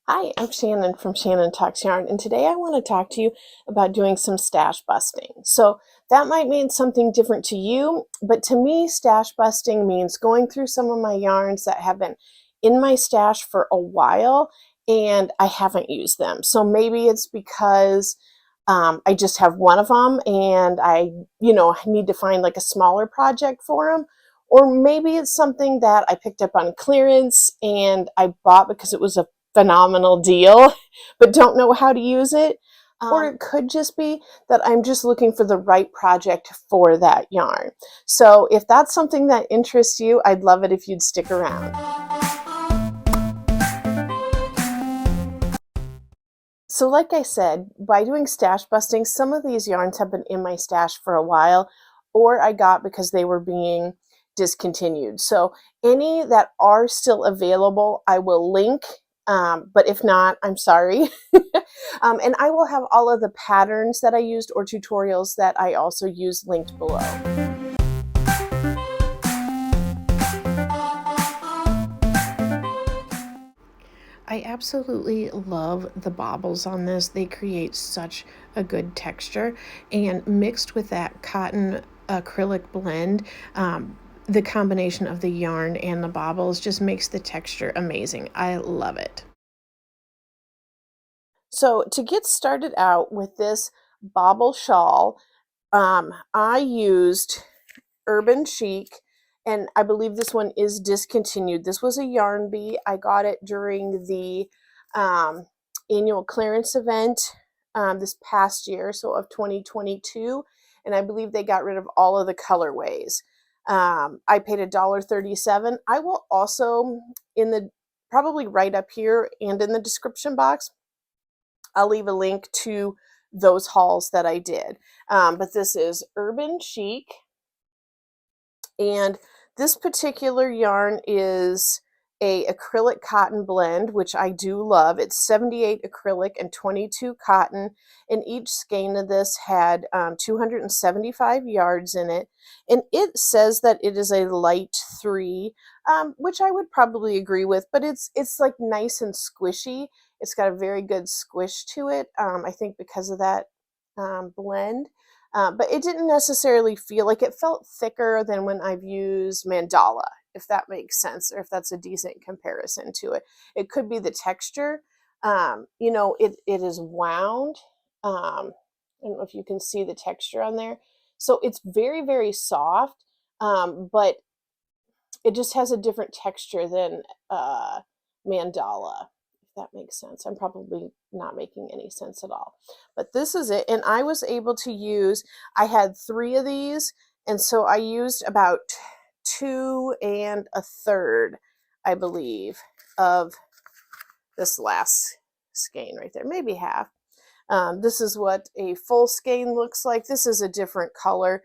Hi, I'm Shannon from Shannon Talks Yarn, and today I want to talk to you about doing some stash busting. So that might mean something different to you, but to me, stash busting means going through some of my yarns that have been in my stash for a while and I haven't used them. So maybe it's because I just have one of them and I need to find like a smaller project for them. Or maybe it's something that I picked up on clearance and I bought because it was a phenomenal deal, but don't know how to use it. Or it could just be that I'm just looking for the right project for that yarn. So if that's something that interests you, I'd love it if you'd stick around. So like I said, by doing stash busting, some of these yarns have been in my stash for a while, or I got because they were being discontinued. So any that are still available, I will link, but if not, I'm sorry. And I will have all of the patterns that I used or tutorials that I also used linked below. I absolutely love the bobbles on this. They create such a good texture, and mixed with that cotton acrylic blend, the combination of the yarn and the bobbles just makes the texture amazing. I love it. So to get started out with this bobble shawl, I used Urban Chic, and I believe this one is discontinued. This was a yarn bee. I got it during the annual clearance event this past year, so of 2022, and I believe they got rid of all of the colorways. I paid $1.37. I will also, probably right up here and in the description box, I'll leave a link to those hauls that I did. But this is Urban Chic. And this particular yarn is a acrylic cotton blend, which I do love. It's 78 acrylic and 22 cotton, and each skein of this had 275 yards in it. And it says that it is a light 3, which I would probably agree with, but it's like nice and squishy. It's got a very good squish to it, I think because of that blend. But it didn't necessarily feel like it felt thicker than when I've used mandala, if that makes sense, or if that's a decent comparison to it. It could be the texture. It is wound. I don't know if you can see the texture on there. So it's very, very soft, but it just has a different texture than mandala, if that makes sense. I'm probably not making any sense at all. But this is it, and I was able to use, I had 3 of these, and so I used about 2 1/3, I believe, of this last skein right there, maybe half. This is what a full skein looks like. This is a different color.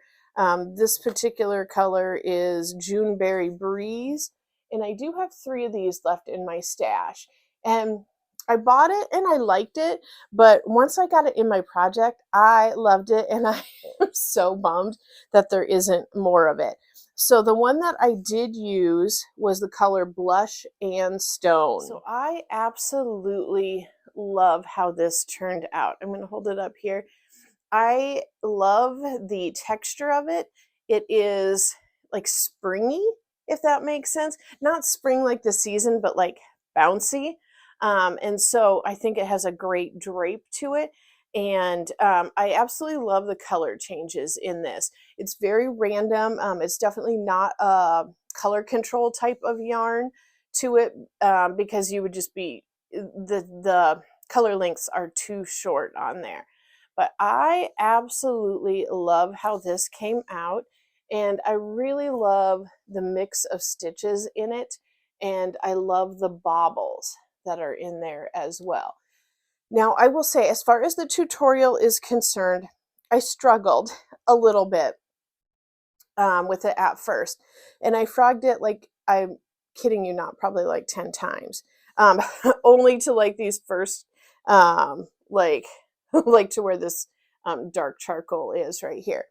This particular color is Juneberry Breeze, and I do have 3 of these left in my stash. And I bought it and I liked it, but once I got it in my project, I loved it, and I am so bummed that there isn't more of it. So the one that I did use was the color Blush and Stone. So I absolutely love how this turned out. I'm going to hold it up here. I love the texture of it. It is like springy, if that makes sense. Not spring like the season, but like bouncy. And so I think it has a great drape to it. And I absolutely love the color changes in this. It's very random. It's definitely not a color control type of yarn to it, because you would just be, the color links are too short on there. But I absolutely love how this came out, and I really love the mix of stitches in it, and I love the bobbles that are in there as well. Now, I will say, as far as the tutorial is concerned, I struggled a little bit with it at first, and I frogged it, like, I'm kidding you not, probably like 10 times, only to like these first, like, like to where this dark charcoal is right here.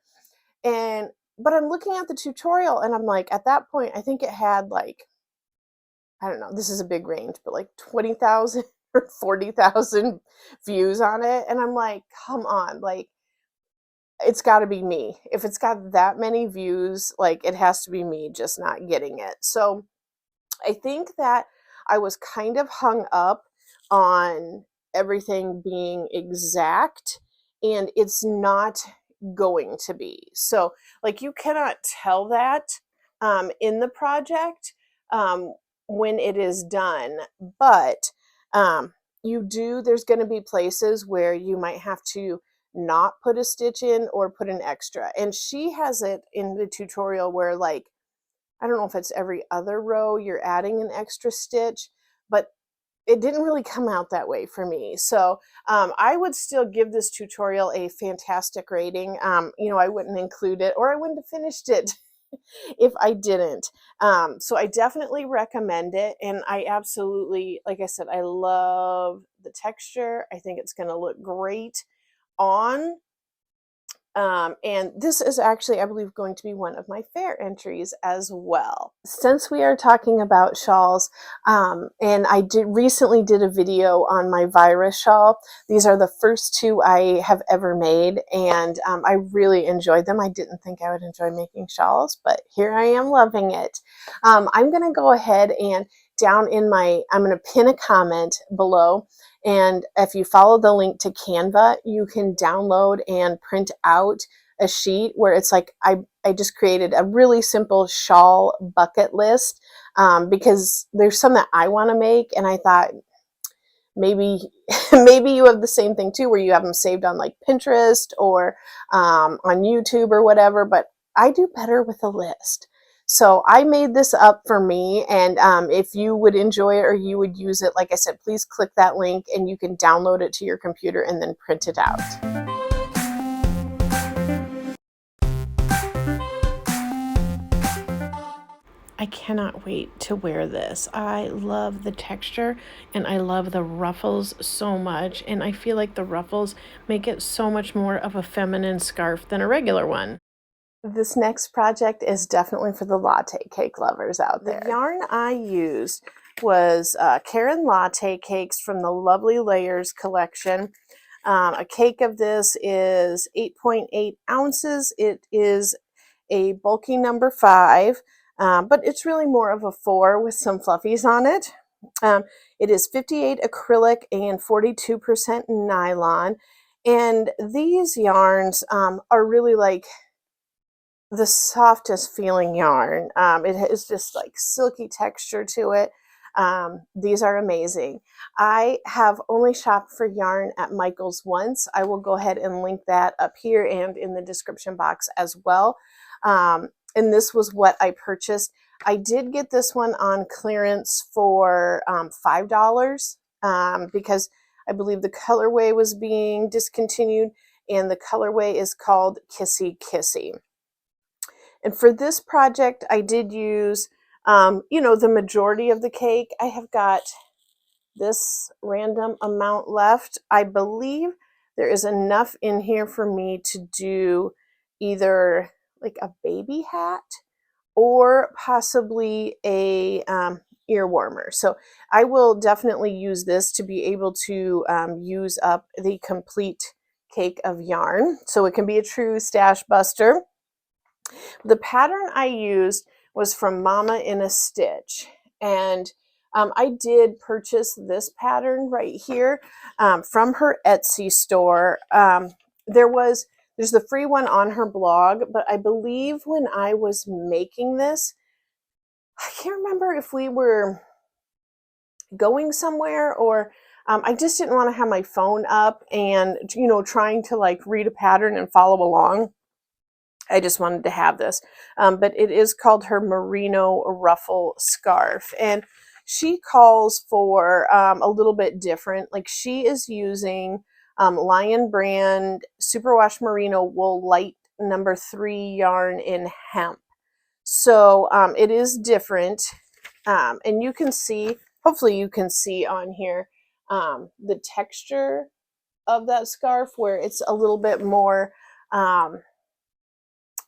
But I'm looking at the tutorial and I'm like, at that point, I think it had like, I don't know, this is a big range, but like 20,000 or 40,000 views on it. And I'm like, come on, like, it's got to be me. If it's got that many views, like, it has to be me just not getting it. So I think that I was kind of hung up on everything being exact, and it's not going to be. So, like, you cannot tell that in the project when it is done, but there's going to be places where you might have to not put a stitch in or put an extra. And she has it in the tutorial where, like, I don't know if it's every other row you're adding an extra stitch, but it didn't really come out that way for me. So I would still give this tutorial a fantastic rating. I wouldn't include it, or I wouldn't have finished it if I didn't. So I definitely recommend it. And I absolutely, like I said, I love the texture. I think it's going to look great on. And this is actually, I believe, going to be one of my fair entries as well. Since we are talking about shawls, and I recently did a video on my virus shawl. These are the first two I have ever made, and I really enjoyed them. I didn't think I would enjoy making shawls, but here I am loving it. I'm going to go ahead and I'm going to pin a comment below. And if you follow the link to Canva, you can download and print out a sheet where it's like, I just created a really simple shawl bucket list because there's some that I want to make. And I thought maybe you have the same thing too, where you have them saved on like Pinterest or on YouTube or whatever, but I do better with a list. So I made this up for me, and if you would enjoy it or you would use it, like I said, please click that link and you can download it to your computer and then print it out. I cannot wait to wear this. I love the texture and I love the ruffles so much, and I feel like the ruffles make it so much more of a feminine scarf than a regular one. This next project is definitely for the latte cake lovers out there. The yarn I used was Karen Latte cakes from the Lovely Layers collection. A cake of this is 8.8 ounces. It is a bulky number 5, but it's really more of a 4 with some fluffies on it. It is 58 acrylic and 42% nylon. And these yarns are really like the softest feeling yarn. It has just like silky texture to it. These are amazing. I have only shopped for yarn at Michael's once. I will go ahead and link that up here and in the description box as well. And this was what I purchased. I did get this one on clearance for $5 because I believe the colorway was being discontinued, and the colorway is called Kissy Kissy. And for this project, I did use, the majority of the cake. I have got this random amount left. I believe there is enough in here for me to do either like a baby hat or possibly a ear warmer. So I will definitely use this to be able to use up the complete cake of yarn, so it can be a true stash buster. The pattern I used was from Mama in a Stitch, and I did purchase this pattern right here from her Etsy store. There's the free one on her blog, but I believe when I was making this, I can't remember if we were going somewhere or I just didn't want to have my phone up and, trying to like read a pattern and follow along. I just wanted to have this, but it is called her Merino Ruffle Scarf, and she calls for a little bit different. Like, she is using Lion Brand Superwash Merino Wool Light number 3 yarn in hemp. So it is different, and you can see, hopefully you can see on here the texture of that scarf, where it's a little bit more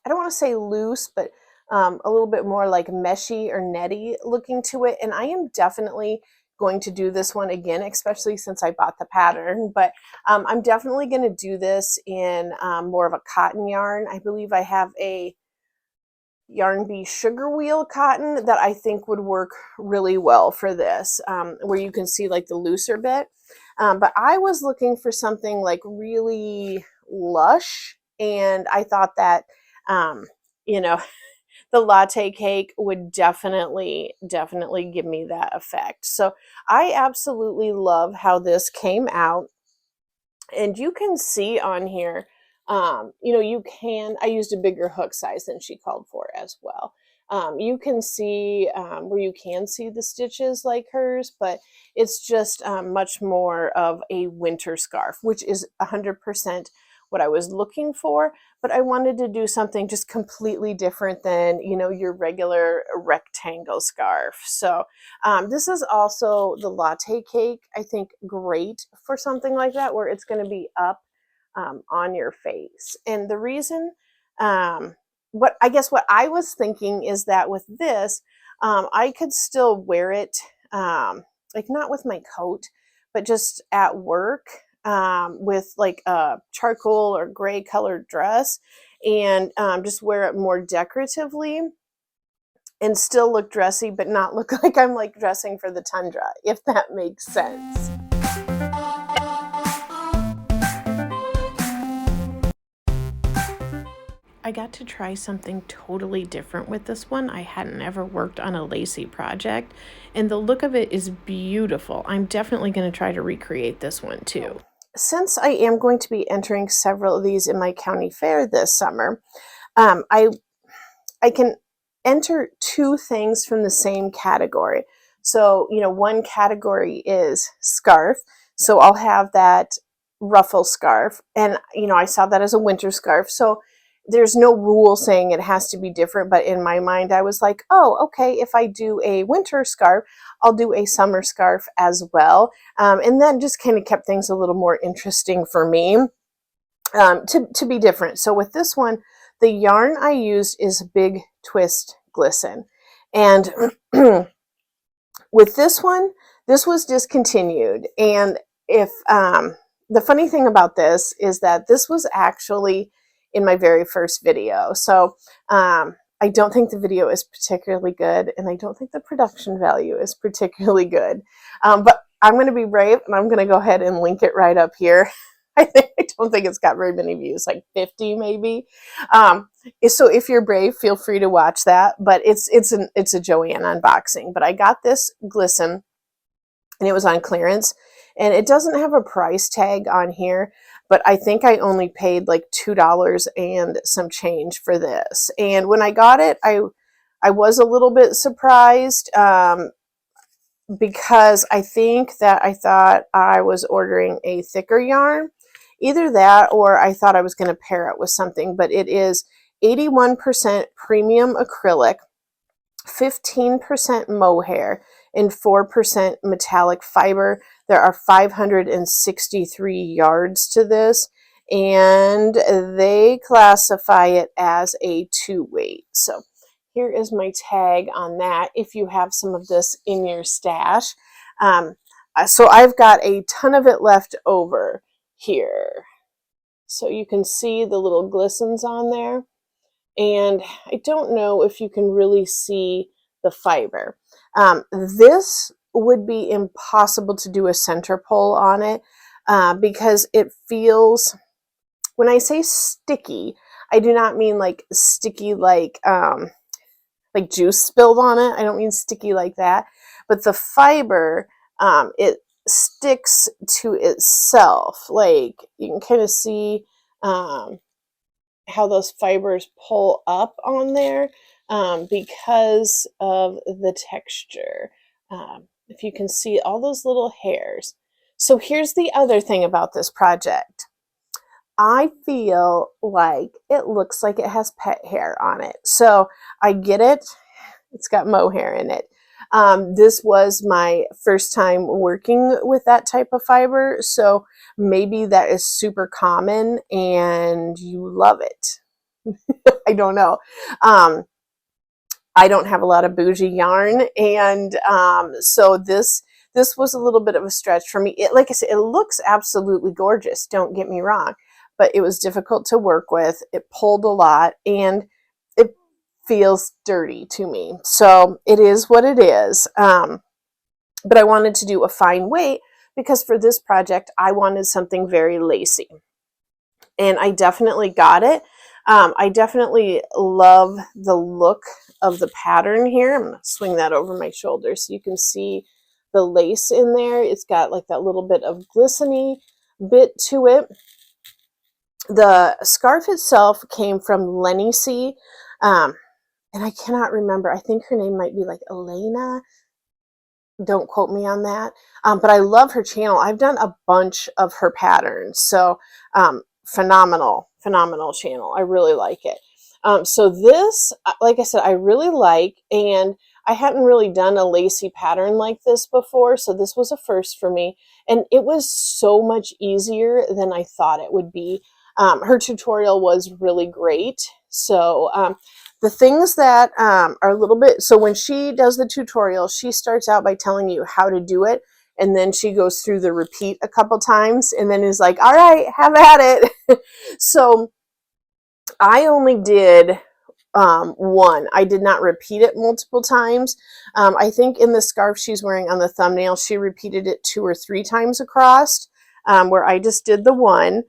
I don't want to say loose, but a little bit more like meshy or netty looking to it. And I am definitely going to do this one again, especially since I bought the pattern, but I'm definitely going to do this in more of a cotton yarn. I believe I have a Yarn Bee Sugar Wheel cotton that I think would work really well for this, where you can see like the looser bit. But I was looking for something like really lush, and I thought that, you know, the latte cake would definitely give me that effect. So I absolutely love how this came out. And you can see on here, you know, I used a bigger hook size than she called for as well. You can see where you can see the stitches like hers, but it's just much more of a winter scarf, which is 100% what I was looking for. But I wanted to do something just completely different than, you know, your regular rectangle scarf. So this is also the latte cake, I think, great for something like that, where it's going to be up on your face. And the reason, what I was thinking is that with this, I could still wear it, like not with my coat, but just at work, with like a charcoal or gray colored dress, and just wear it more decoratively and still look dressy, but not look like I'm like dressing for the tundra, if that makes sense. I got to try something totally different with this one. I hadn't ever worked on a Lacy project, and the look of it is beautiful. I'm definitely going to try to recreate this one too. Since I am going to be entering several of these in my county fair this summer, I can enter two things from the same category. So, you know, one category is scarf. So I'll have that ruffle scarf, and, you know, I saw that as a winter scarf. So there's no rule saying it has to be different, but in my mind I was like, oh, okay, if I do a winter scarf, I'll do a summer scarf as well. And then just kind of kept things a little more interesting for me, to be different. So with this one, the yarn I used is Big Twist Glisten. And with this one, this was discontinued. And if the funny thing about this is that this was actually in my very first video. So I don't think the video is particularly good, and I don't think the production value is particularly good. But I'm going to be brave, and I'm going to go ahead and link it right up here. I don't think it's got very many views, like 50 maybe. So if you're brave, feel free to watch that. But it's a Joanne unboxing. But I got this glisten, and it was on clearance, and it doesn't have a price tag on here, but I think I only paid like $2 and some change for this. And when I got it, I was a little bit surprised, because I think that I thought I was ordering a thicker yarn. Either that, or I thought I was going to pair it with something. But it is 81% premium acrylic, 15% mohair, and 4% metallic fiber. There are 563 yards to this, and they classify it as a 2-weight. So here is my tag on that if you have some of this in your stash. So I've got a ton of it left over here. So you can see the little glistens on there. And I don't know if you can really see the fiber. This would be impossible to do a center pull on it, because it feels, when I say sticky, I do not mean like sticky like juice spilled on it. I don't mean sticky like that. But the fiber, it sticks to itself. Like you can kind of see how those fibers pull up on there, because of the texture. If you can see all those little hairs. So here's the other thing about this project. I feel like it looks like it has pet hair on it. So I get it. It's got mohair in it. This was my first time working with that type of fiber, so maybe that is super common and you love it. I don't know. I don't have a lot of bougie yarn, and so this this was a little bit of a stretch for me. Like I said, it looks absolutely gorgeous, don't get me wrong, but it was difficult to work with. It pulled a lot and it feels dirty to me. So it is what it is. But I wanted to do a fine weight because for this project, I wanted something very lacy. And I definitely got it. I definitely love the look of the pattern here. I'm going to swing that over my shoulder so you can see the lace in there. It's got like that little bit of glistening bit to it. The scarf itself came from Lacy, and I cannot remember. I think her name might be like Elena. Don't quote me on that. But I love her channel. I've done a bunch of her patterns. So phenomenal channel. I really like it. So this, like I said, I really like, and I hadn't really done a lacy pattern like this before. So this was a first for me. And it was so much easier than I thought it would be. Her tutorial was really great. So the things that are a little bit, so when she does the tutorial, she starts out by telling you how to do it. And then she goes through the repeat a couple times and then is like, all right, have at it. So I only did one. I did not repeat it multiple times. I think in the scarf she's wearing on the thumbnail, she repeated it 2 or 3 times across, where I just did the one.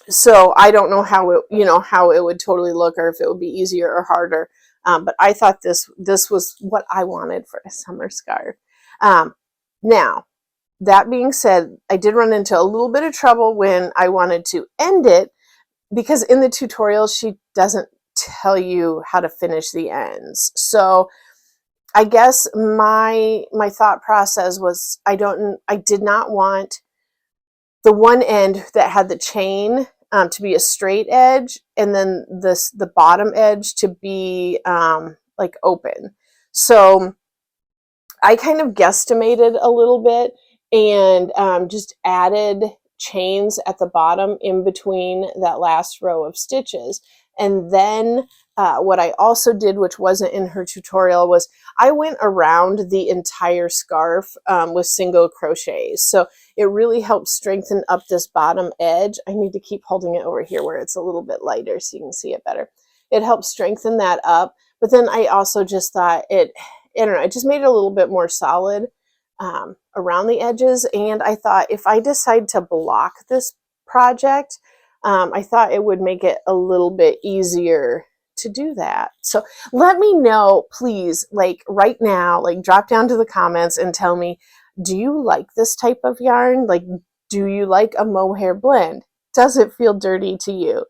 So I don't know how it, how it would totally look, or if it would be easier or harder. But I thought this was what I wanted for a summer scarf. Now, that being said, I did run into a little bit of trouble when I wanted to end it, because in the tutorial, she doesn't tell you how to finish the ends. So I guess my thought process was I did not want the one end that had the chain to be a straight edge, and then the bottom edge to be like open. So I kind of guesstimated a little bit and just added chains at the bottom in between that last row of stitches. And then what I also did, which wasn't in her tutorial, was I went around the entire scarf with single crochets. So it really helps strengthen up this bottom edge. I need to keep holding it over here where it's a little bit lighter so you can see it better. It helps strengthen that up. But then I also just thought I don't know, it just made it a little bit more solid around the edges. And I thought if I decide to block this project, I thought it would make it a little bit easier to do that. So let me know, please, like right now, like drop down to the comments and tell me, do you like this type of yarn? Like, do you like a mohair blend? Does it feel dirty to you?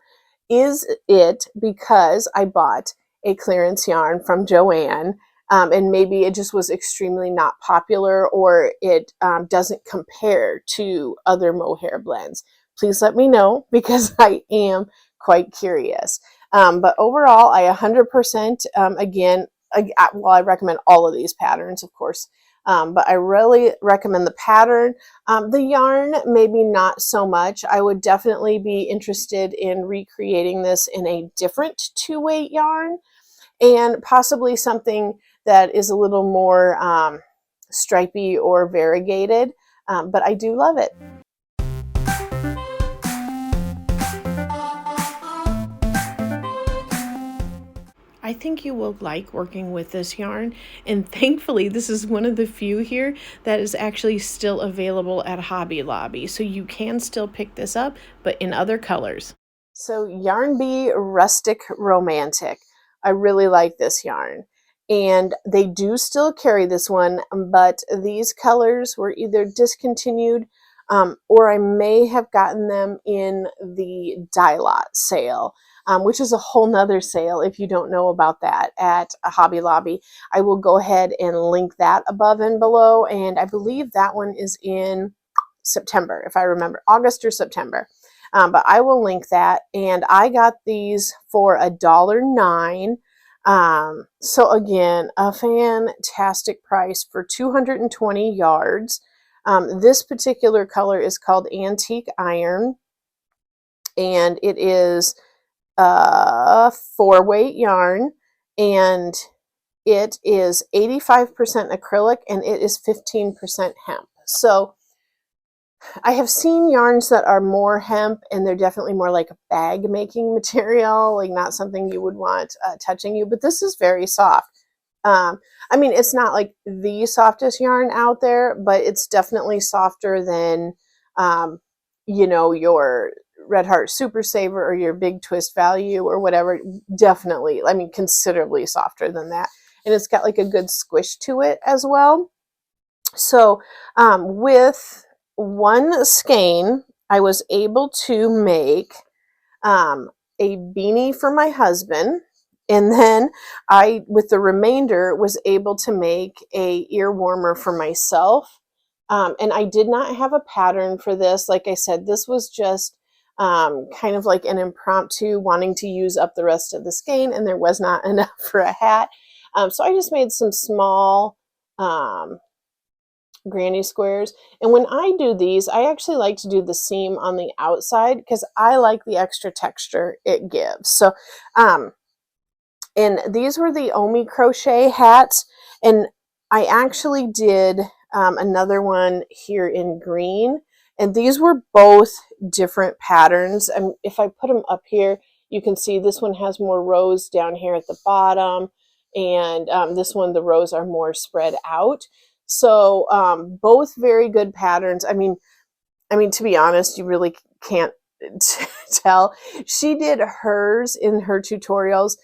Is it because I bought a clearance yarn from Joann, and maybe it just was extremely not popular, or it doesn't compare to other mohair blends? Please let me know, because I am quite curious. But overall, I 100%, again, well, I recommend all of these patterns, of course, but I really recommend the pattern. The yarn, maybe not so much. I would definitely be interested in recreating this in a different 2-weight yarn, and possibly something that is a little more stripy or variegated, but I do love it. I think you will like working with this yarn, and thankfully this is one of the few here that is actually still available at Hobby Lobby, so you can still pick this up, but in other colors. So Yarn Bee Rustic Romantic. I really like this yarn, and they do still carry this one, but these colors were either discontinued or I may have gotten them in the die lot sale. Which is a whole nother sale if you don't know about that at Hobby Lobby. I will go ahead and link that above and below, and I believe that one is in September, if I remember, August or September. But I will link that, and I got these for $1.09. So again, a fantastic price for 220 yards. This particular color is called Antique Iron, and it is 4-weight yarn, and it is 85% acrylic and it is 15% hemp. So I have seen yarns that are more hemp and they're definitely more like a bag making material, like not something you would want touching you, but this is very soft. I mean, it's not like the softest yarn out there, but it's definitely softer than, you know, your Red Heart Super Saver or your Big Twist Value or whatever. Definitely, I mean, considerably softer than that. And it's got like a good squish to it as well. So with one skein, I was able to make a beanie for my husband. And then I, with the remainder, was able to make a ear warmer for myself. And I did not have a pattern for this. Like I said, this was just kind of like an impromptu wanting to use up the rest of the skein, and there was not enough for a hat. So I just made some small granny squares. And when I do these, I actually like to do the seam on the outside because I like the extra texture it gives. So and these were the Omi crochet hats, and I actually did another one here in green, and these were both different patterns. And if I put them up here, you can see this one has more rows down here at the bottom, and this one, the rows are more spread out. So both very good patterns. I mean, to be honest, you really can't tell. She did hers in her tutorials.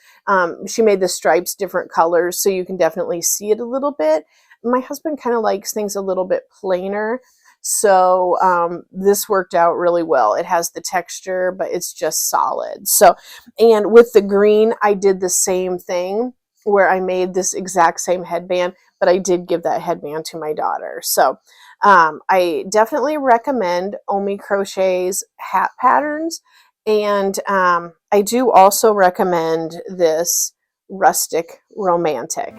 She made the stripes different colors, so you can definitely see it a little bit. My husband kind of likes things a little bit plainer, so this worked out really well. It has the texture, but it's just solid. So, and with the green, I did the same thing where I made this exact same headband, but I did give that headband to my daughter. So I definitely recommend Omi Crochet's hat patterns. And I do also recommend this Rustic Romantic.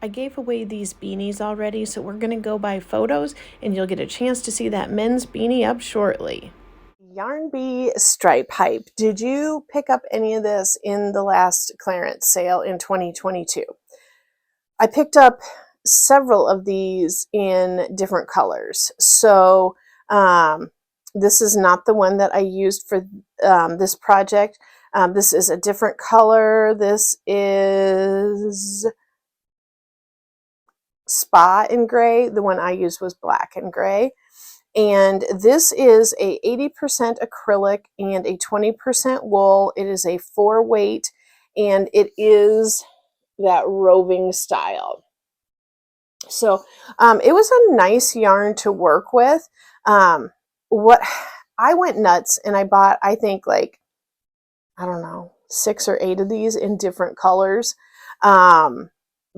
I gave away these beanies already, so we're going to go by photos and you'll get a chance to see that men's beanie up shortly. Yarn Bee Stripe Hype. Did you pick up any of this in the last clearance sale in 2022? I picked up several of these in different colors. So this is not the one that I used for this project. This is a different color. This is Spa in gray. The one I used was black and gray. And this is a 80% acrylic and a 20% wool. It is a 4-weight, and it is that roving style. So it was a nice yarn to work with. What I went nuts and I bought, I think, like, I don't know, 6 or 8 of these in different colors.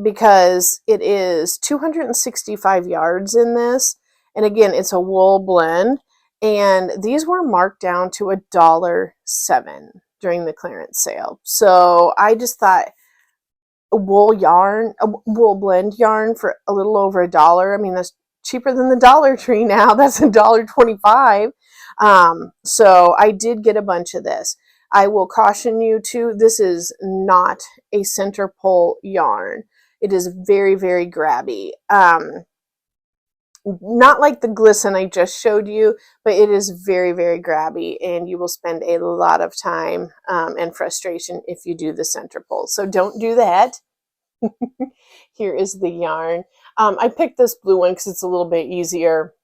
Because it is 265 yards in this. And again, it's a wool blend. And these were marked down to $1.07 during the clearance sale. So I just thought a wool blend yarn for a little over $1. I mean, that's cheaper than the Dollar Tree now. That's $1.25. So I did get a bunch of this. I will caution you too, this is not a center pull yarn. It is very, very grabby. Not like the glisten I just showed you, but it is very, very grabby, and you will spend a lot of time and frustration if you do the center pull. So don't do that. Here is the yarn. I picked this blue one because it's a little bit easier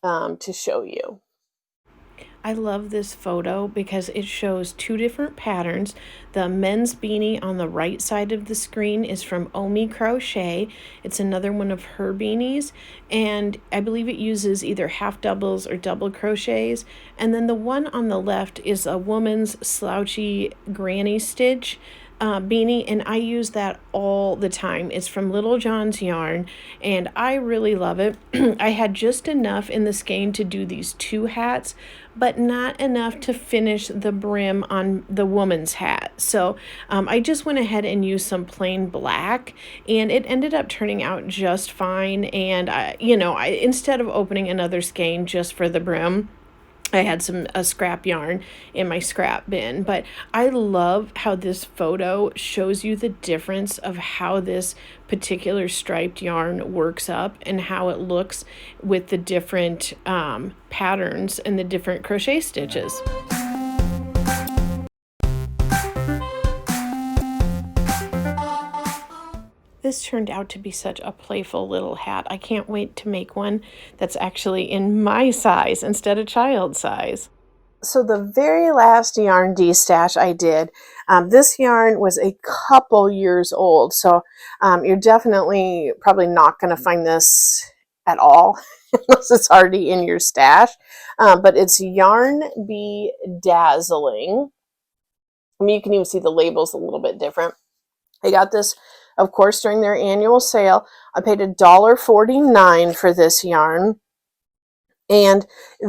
to show you. I love this photo because it shows 2 different patterns. The men's beanie on the right side of the screen is from Omi Crochet. It's another one of her beanies, and I believe it uses either half doubles or double crochets. And then the one on the left is a woman's slouchy granny stitch beanie, and I use that all the time. It's from Little John's Yarn, and I really love it. I had just enough in the skein to do these 2 hats, but not enough to finish the brim on the woman's hat. So I just went ahead and used some plain black, and it ended up turning out just fine. And I instead of opening another skein just for the brim, I had a scrap yarn in my scrap bin, but I love how this photo shows you the difference of how this particular striped yarn works up and how it looks with the different patterns and the different crochet stitches. This turned out to be such a playful little hat. I can't wait to make one that's actually in my size instead of child size. So the very last yarn destash I did, this yarn was a couple years old, so you're definitely probably not going to find this at all unless it's already in your stash, but it's Yarn Bee Dazzling. I mean, you can even see the labels a little bit different. I got this, of course, during their annual sale. I paid $1.49 for this yarn. And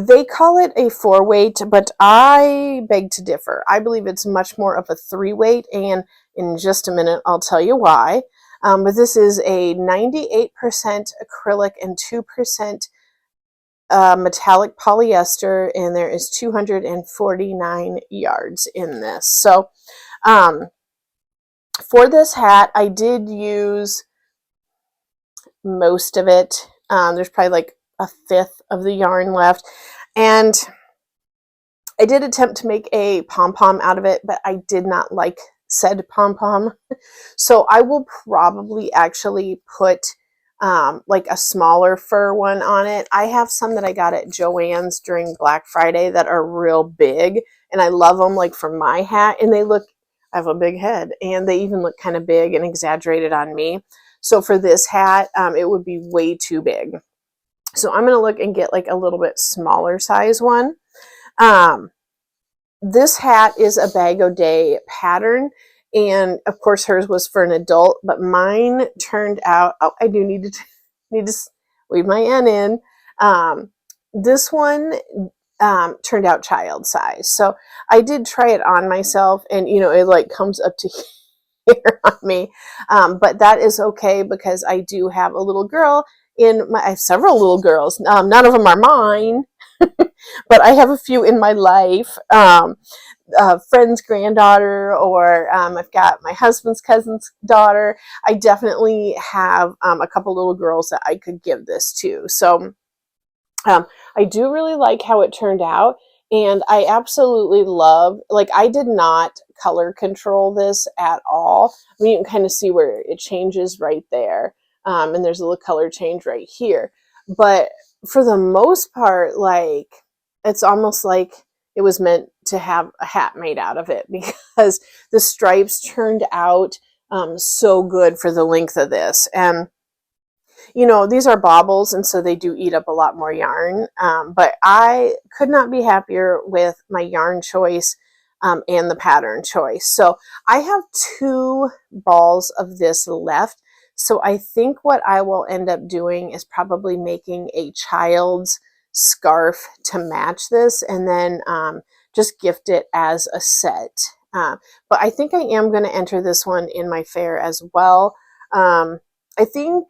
they call it a 4-weight, but I beg to differ. I believe it's much more of a 3-weight, and in just a minute I'll tell you why. But this is a 98% acrylic and 2% metallic polyester, and there is 249 yards in this. So for this hat, I did use most of it. There's probably like a fifth of the yarn left, and I did attempt to make a pom-pom out of it, but I did not like said pom-pom, so I will probably actually put like a smaller fur one on it. I have some that I got at Joann's during Black Friday that are real big, and I love them, like for my hat, and they look, I have a big head, and they even look kind of big and exaggerated on me. So for this hat, it would be way too big. So I'm going to look and get like a little bit smaller size one. This hat is a Bag-O-Day pattern, and of course hers was for an adult, but mine turned out, oh, I do need to weave my N in. This one turned out child size. So I did try it on myself, and you know, it like comes up to here on me, but that is okay because I do have a little girl I have several little girls. None of them are mine, but I have a few in my life. A friend's granddaughter, or I've got my husband's cousin's daughter. I definitely have a couple little girls that I could give this to. So I do really like how it turned out. And I absolutely love, like, I did not color control this at all. I mean, you can kind of see where it changes right there. And there's a little color change right here. But for the most part, like, it's almost like it was meant to have a hat made out of it, because the stripes turned out so good for the length of this. And you know, these are bobbles, and so they do eat up a lot more yarn, but I could not be happier with my yarn choice and the pattern choice. So I have 2 balls of this left, so I think what I will end up doing is probably making a child's scarf to match this, and then just gift it as a set. But I think I am going to enter this one in my fair as well. I think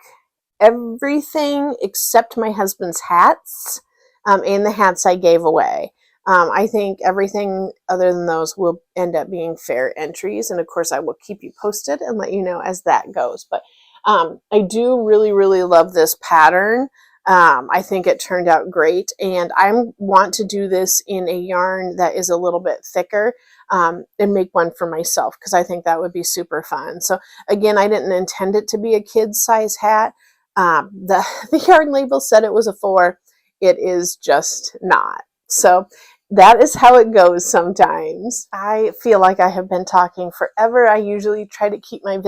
everything except my husband's hats and the hats I gave away. I think everything other than those will end up being fair entries, and of course I will keep you posted and let you know as that goes. But I do really, really love this pattern. I think it turned out great, and I want to do this in a yarn that is a little bit thicker and make one for myself, because I think that would be super fun. So again, I didn't intend it to be a kid's size hat. The yarn label said it was a 4. It is just not. So that is how it goes sometimes. I feel like I have been talking forever. I usually try to keep my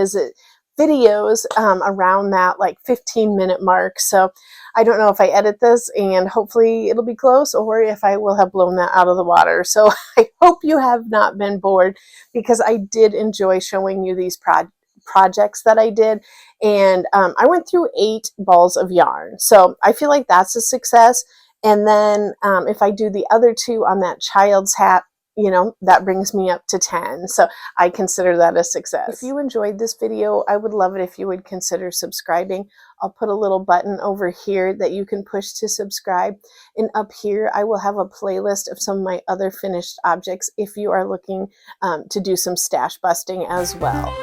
videos around that like 15-minute mark. So I don't know if I edit this, and hopefully it'll be close, or if I will have blown that out of the water. So I hope you have not been bored, because I did enjoy showing you these projects that I did. And I went through 8 balls of yarn. So I feel like that's a success. And then if I do the other 2 on that child's hat, you know, that brings me up to 10. So I consider that a success. If you enjoyed this video, I would love it if you would consider subscribing. I'll put a little button over here that you can push to subscribe. And up here, I will have a playlist of some of my other finished objects if you are looking to do some stash busting as well.